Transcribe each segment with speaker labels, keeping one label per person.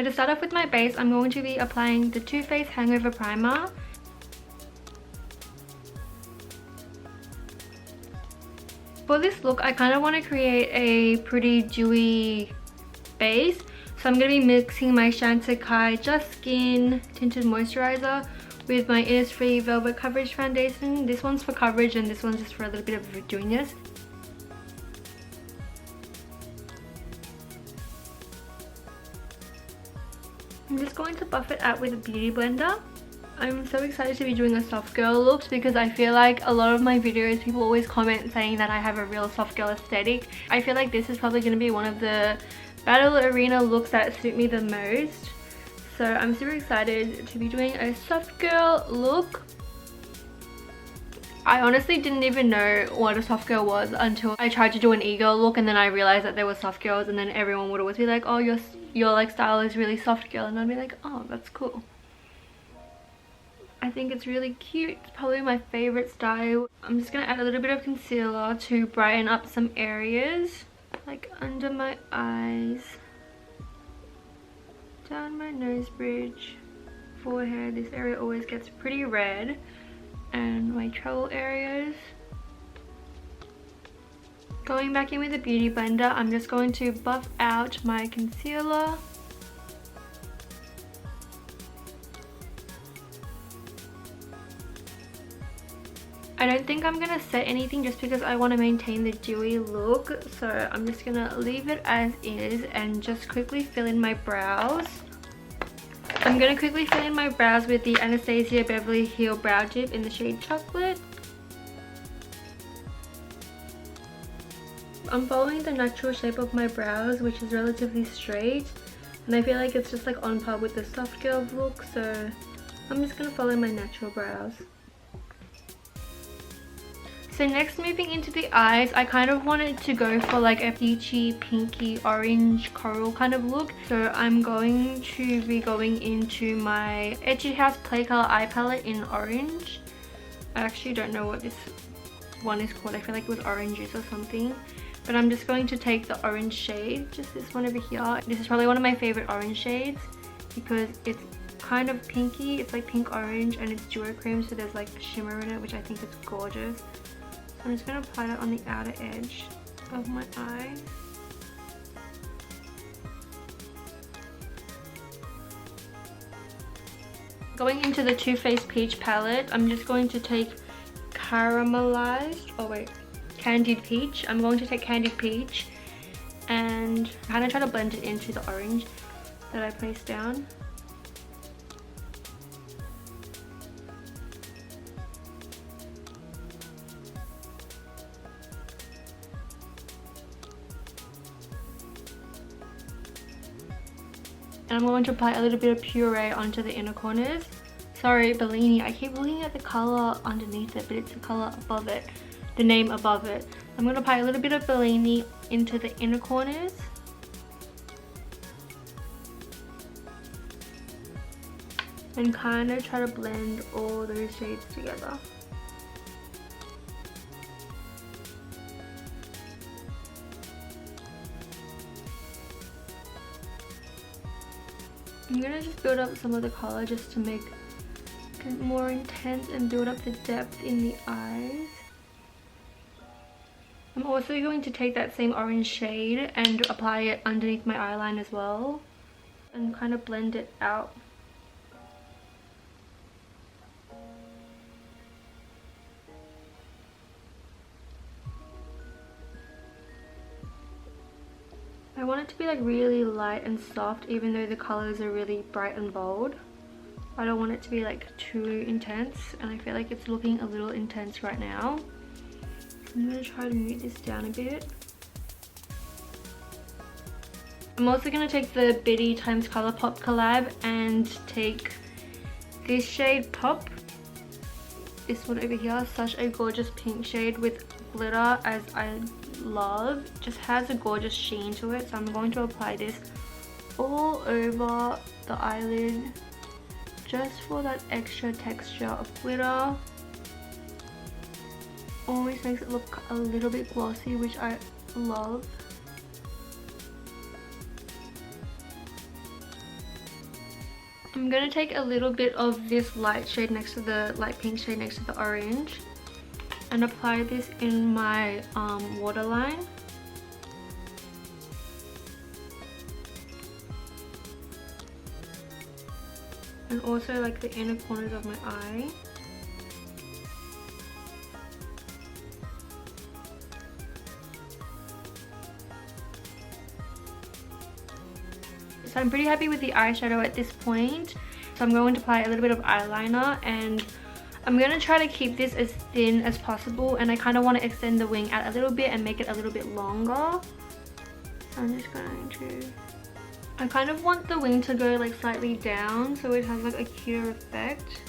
Speaker 1: to start off with my base, I'm going to be applying the Too Faced Hangover Primer. For this look, I kind of want to create a pretty dewy base. So I'm going to be mixing my Chantecaille Just Skin Tinted Moisturizer with my Innisfree Velvet Coverage Foundation. This one's for coverage and this one's just for a little bit of dewiness. I'm just going to buff it out with a beauty blender. I'm so excited to be doing a soft girl look because I feel like a lot of my videos people always comment saying that I have a real soft girl aesthetic. I feel like this is probably going to be one of the battle arena looks that suit me the most. So I'm super excited to be doing a soft girl look. I honestly didn't even know what a soft girl was until I tried to do an e-girl look, and then I realized that there were soft girls, and then everyone would always be like, oh, your like style is really soft girl, and I'd be like, oh, that's cool. I think it's really cute. It's probably my favorite style. I'm just gonna add a little bit of concealer to brighten up some areas, like under my eyes, down my nose bridge, forehead. This area always gets pretty red, and my travel areas. Going back in with a beauty blender, I'm just going to buff out my concealer. I don't think I'm gonna set anything just because I want to maintain the dewy look, so I'm just gonna leave it as is and just quickly fill in my brows. I'm gonna quickly fill in my brows with the Anastasia Beverly Hills Brow Dip in the shade Chocolate. I'm following the natural shape of my brows, which is relatively straight, and I feel like it's just like on par with the soft girl look, so I'm just gonna follow my natural brows. So next, moving into the eyes, I kind of wanted to go for like a peachy, pinky, orange, coral kind of look. So I'm going to be going into my Etude House Play Color Eye Palette in orange. I actually don't know what this one is called. I feel like it was oranges or something. But I'm just going to take the orange shade, just this one over here. This is probably one of my favorite orange shades because it's kind of pinky. It's like pink orange and it's duochrome, so there's like a shimmer in it, which I think is gorgeous. I'm just going to apply that on the outer edge of my eye. Going into the Too Faced Peach palette, I'm just going to take Candied Peach. I'm going to take Candied Peach and kind of try to blend it into the orange that I placed down. And I'm going to apply a little bit of puree onto the inner corners. Sorry, Bellini, I keep looking at the colour underneath it, but it's the colour above it, the name above it. I'm going to apply a little bit of Bellini into the inner corners. And kind of try to blend all those shades together. I'm going to just build up some of the colour just to make it more intense and build up the depth in the eyes. I'm also going to take that same orange shade and apply it underneath my eyeline as well and kind of blend it out. I want it to be like really light and soft, even though the colors are really bright and bold. I don't want it to be like too intense, and I feel like it's looking a little intense right now. I'm going to try to mute this down a bit. I'm also going to take the Bitty times Colourpop collab and take this shade Pop. This one over here, such a gorgeous pink shade with glitter, as I love. Just has a gorgeous sheen to it, so I'm going to apply this all over the eyelid just for that extra texture of glitter. Always makes it look a little bit glossy, which I love. I'm gonna take a little bit of this light shade next to the light pink shade next to the orange and apply this in my waterline. And also like the inner corners of my eye. So I'm pretty happy with the eyeshadow at this point. So I'm going to apply a little bit of eyeliner, and I'm going to try to keep this as thin as possible, and I kind of want to extend the wing out a little bit and make it a little bit longer. So I'm just going to... I kind of want the wing to go like slightly down so it has like a cuter effect.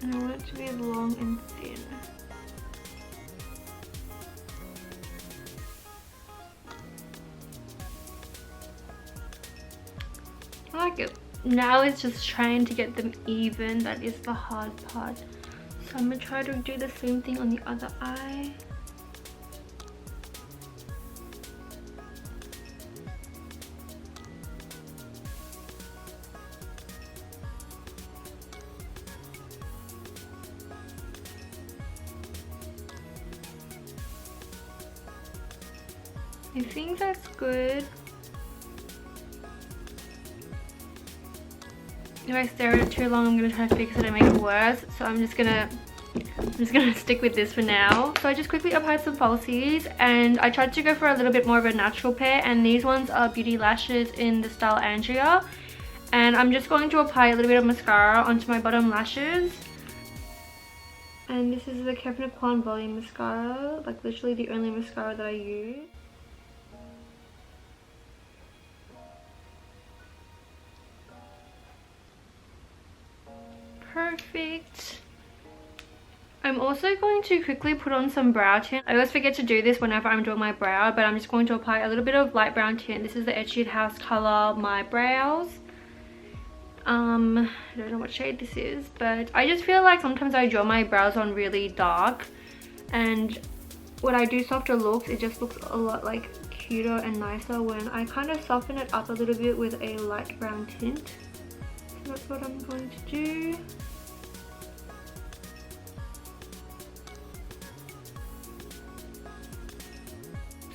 Speaker 1: And I want it to be long and thin. I like it. Now it's just trying to get them even. That is the hard part. So I'm gonna try to do the same thing on the other eye. I think that's good. If I stare at it too long, I'm gonna try to fix it and make it worse. So I'm just gonna stick with this for now. So I just quickly applied some falsies, and I tried to go for a little bit more of a natural pair, and these ones are Beauty Lashes in the style Andrea. And I'm just going to apply a little bit of mascara onto my bottom lashes. And this is the Kevin Kwan Volume Mascara, like literally the only mascara that I use. Perfect. I'm also going to quickly put on some brow tint. I always forget to do this whenever I'm doing my brow, but I'm just going to apply a little bit of light brown tint. This is the Etude House color My Brows. I don't know what shade this is, but I just feel like sometimes I draw my brows on really dark, and when I do softer looks, it just looks a lot like cuter and nicer when I kind of soften it up a little bit with a light brown tint. So that's what I'm going to do.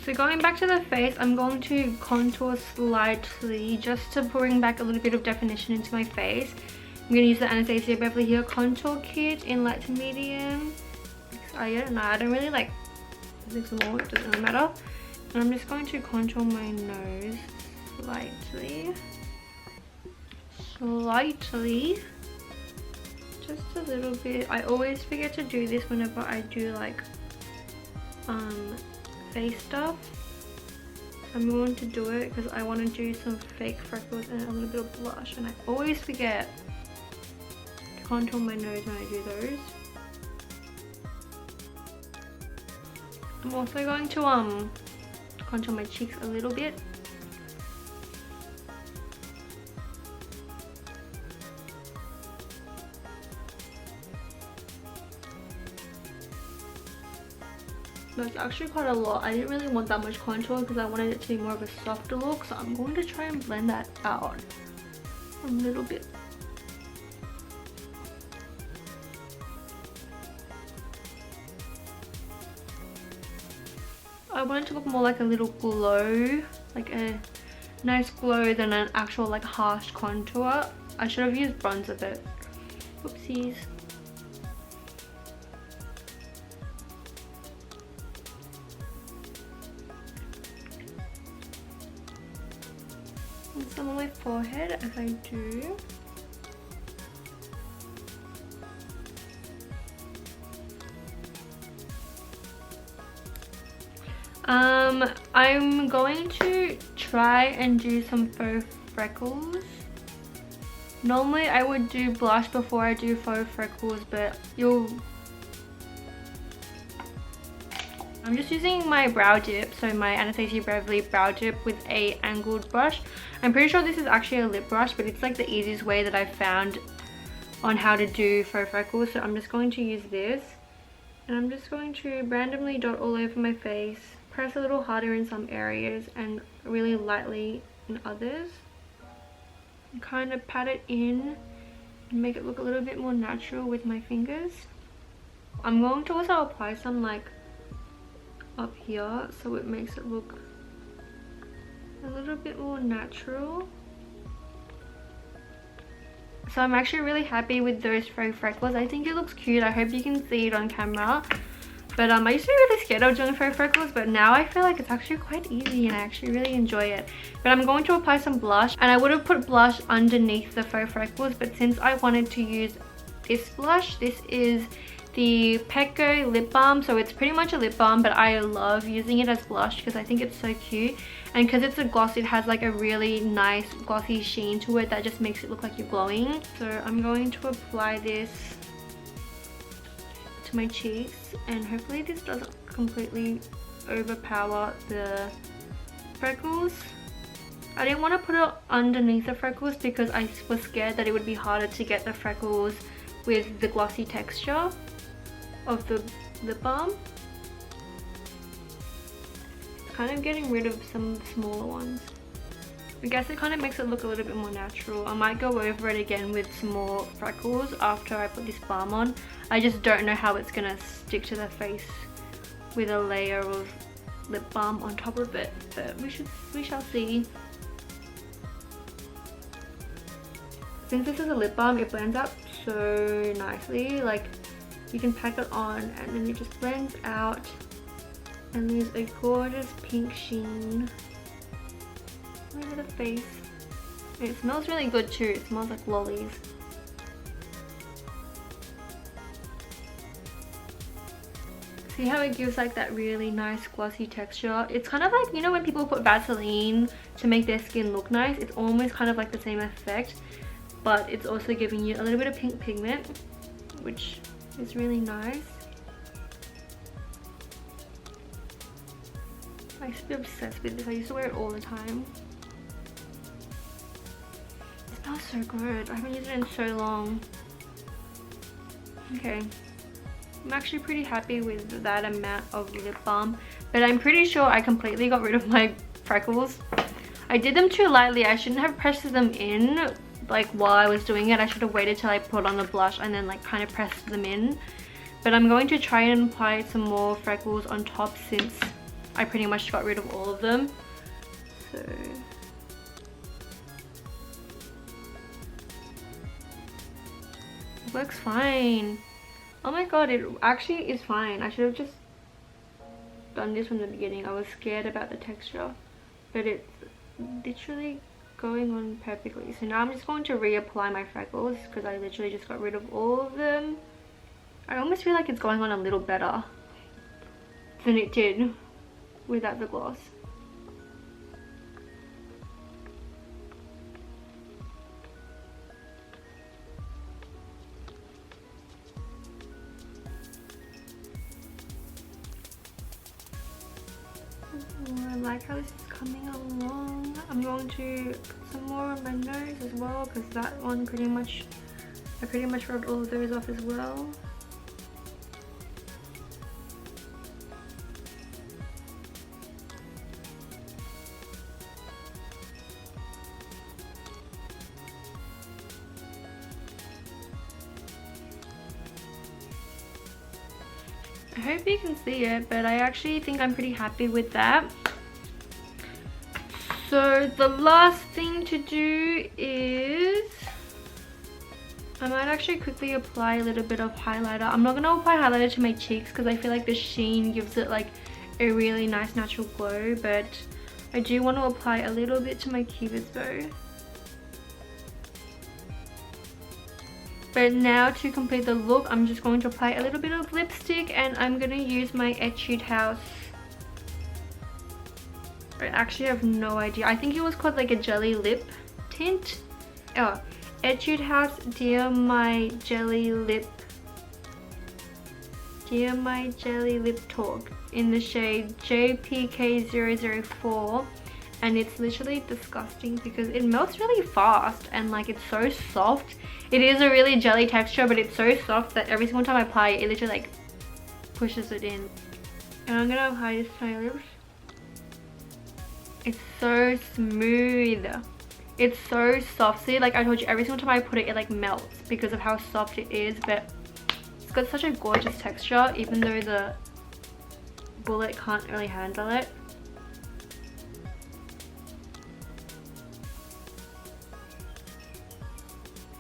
Speaker 1: So going back to the face, I'm going to contour slightly just to bring back a little bit of definition into my face. I'm going to use the Anastasia Beverly Hills Contour Kit in light to medium. I don't know, I don't really like this more, it doesn't really matter. And I'm just going to contour my nose slightly. Just a little bit. I always forget to do this whenever I do like face stuff. I'm going to do it because I want to do some fake freckles and a little bit of blush, and I always forget to contour my nose when I do those. I'm also going to contour my cheeks a little bit. That's actually quite a lot. I didn't really want that much contour because I wanted it to be more of a softer look, so I'm going to try and blend that out a little bit. I want it to look more like a little glow, like a nice glow than an actual like harsh contour. I should have used bronzer, but whoopsies. And some on my forehead as I do. I'm going to try and do some faux freckles. Normally I would do blush before I do faux freckles, but I'm just using my brow dip, so my Anastasia Beverly brow dip with a angled brush. I'm pretty sure this is actually a lip brush, but it's like the easiest way that I've found on how to do faux freckles. So I'm just going to use this, and I'm just going to randomly dot all over my face, press a little harder in some areas and really lightly in others. and kind of pat it in and make it look a little bit more natural with my fingers. I'm going to also apply some like up here so it makes it look a little bit more natural. So I'm actually really happy with those faux freckles. I think it looks cute. I hope you can see it on camera. But I used to be really scared of doing faux freckles, but now I feel like it's actually quite easy and I actually really enjoy it. But I'm going to apply some blush, and I would have put blush underneath the faux freckles, but since I wanted to use this blush, this is the Petco lip balm. So it's pretty much a lip balm, but I love using it as blush because I think it's so cute. And because it's a gloss, it has like a really nice glossy sheen to it that just makes it look like you're glowing. So I'm going to apply this to my cheeks, and hopefully this doesn't completely overpower the freckles. I didn't want to put it underneath the freckles because I was scared that it would be harder to get the freckles with the glossy texture of the lip balm. Kind of getting rid of some smaller ones. I guess it kind of makes it look a little bit more natural. I might go over it again with some more freckles after I put this balm on. I just don't know how it's gonna stick to the face with a layer of lip balm on top of it, but we shall see. Since this is a lip balm, it blends up so nicely. Like, you can pack it on and then it just blends out, and there's a gorgeous pink sheen over the face. And it smells really good too. It smells like lollies. See how it gives like that really nice glossy texture? It's kind of like, you know, when people put Vaseline to make their skin look nice, it's almost kind of like the same effect, but it's also giving you a little bit of pink pigment, which is really nice. I used to be obsessed with this. I used to wear it all the time. It smells so good. I haven't used it in so long. Okay. I'm actually pretty happy with that amount of lip balm, but I'm pretty sure I completely got rid of my freckles. I did them too lightly. I shouldn't have pressed them in like while I was doing it. I should have waited till I put on the blush and then like kind of pressed them in. But I'm going to try and apply some more freckles on top since I pretty much got rid of all of them. So it works fine. Oh my god, it actually is fine. I should have just done this from the beginning. I was scared about the texture, but it's literally going on perfectly. So now I'm just going to reapply my freckles because I literally just got rid of all of them. I almost feel like it's going on a little better than it did without the gloss. I like how this is coming along. I'm going to put some more on my nose as well because that one I pretty much rubbed all of those off as well. I hope you can see it, but I actually think I'm pretty happy with that. So the last thing to do is I might actually quickly apply a little bit of highlighter. I'm not going to apply highlighter to my cheeks because I feel like the sheen gives it like a really nice natural glow, but I do want to apply a little bit to my cupid's bow. But now to complete the look, I'm just going to apply a little bit of lipstick, and I'm going to use my Etude House. I actually have no idea. I think it was called like a jelly lip tint. Oh, Etude House Dear My Jelly Lip Talk in the shade JPK004. And it's literally disgusting because it melts really fast and like it's so soft. It is a really jelly texture, but it's so soft that every single time I apply it, it literally like pushes it in. And I'm gonna apply this to my lips. It's so smooth. It's so soft. See, like I told you, every single time I put it, it like melts because of how soft it is. But it's got such a gorgeous texture, even though the bullet can't really handle it.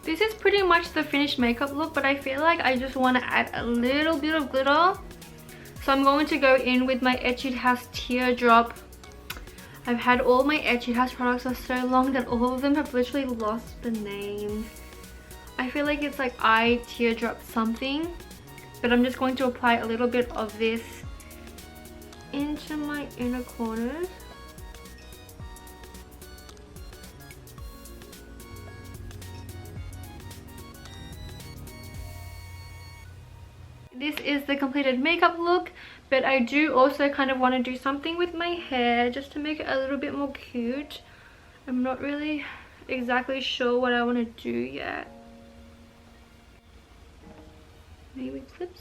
Speaker 1: This is pretty much the finished makeup look, but I feel like I just want to add a little bit of glitter. So I'm going to go in with my Etude House Teardrop. I've had all my Etude House products for so long that all of them have literally lost the names. I feel like it's like eye teardrop something, but I'm just going to apply a little bit of this into my inner corners. This is the completed makeup look, but I do also kind of want to do something with my hair just to make it a little bit more cute. I'm not really exactly sure what I want to do yet. Maybe clips?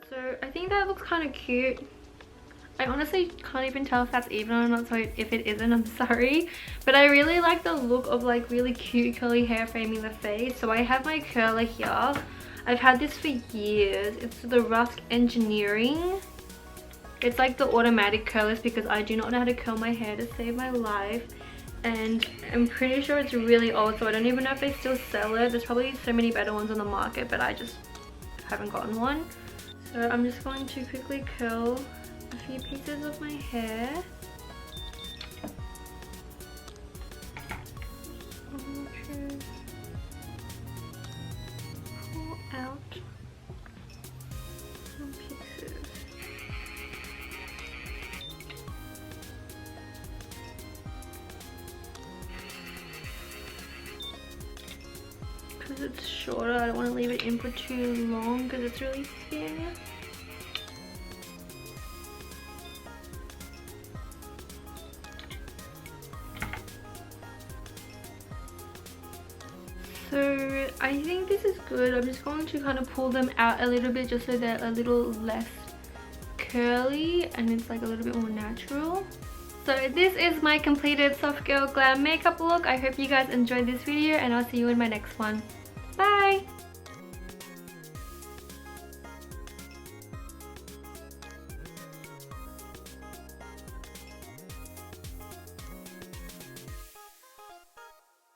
Speaker 1: So I think that looks kind of cute. I honestly can't even tell if that's even or not, so if it isn't, I'm sorry. But I really like the look of like really cute curly hair framing the face. So I have my curler here. I've had this for years. It's the Rusk Engineering. It's like the automatic curlers because I do not know how to curl my hair to save my life. And I'm pretty sure it's really old, so I don't even know if they still sell it. There's probably so many better ones on the market, but I just haven't gotten one. So I'm just going to quickly curl a few pieces of my hair. I'm going to pull out some pieces. Because it's shorter, I don't want to leave it in for too long because it's really thin. So I think this is good. I'm just going to kind of pull them out a little bit just so they're a little less curly and it's like a little bit more natural. So this is my completed soft girl glam makeup look. I hope you guys enjoyed this video and I'll see you in my next one. Bye!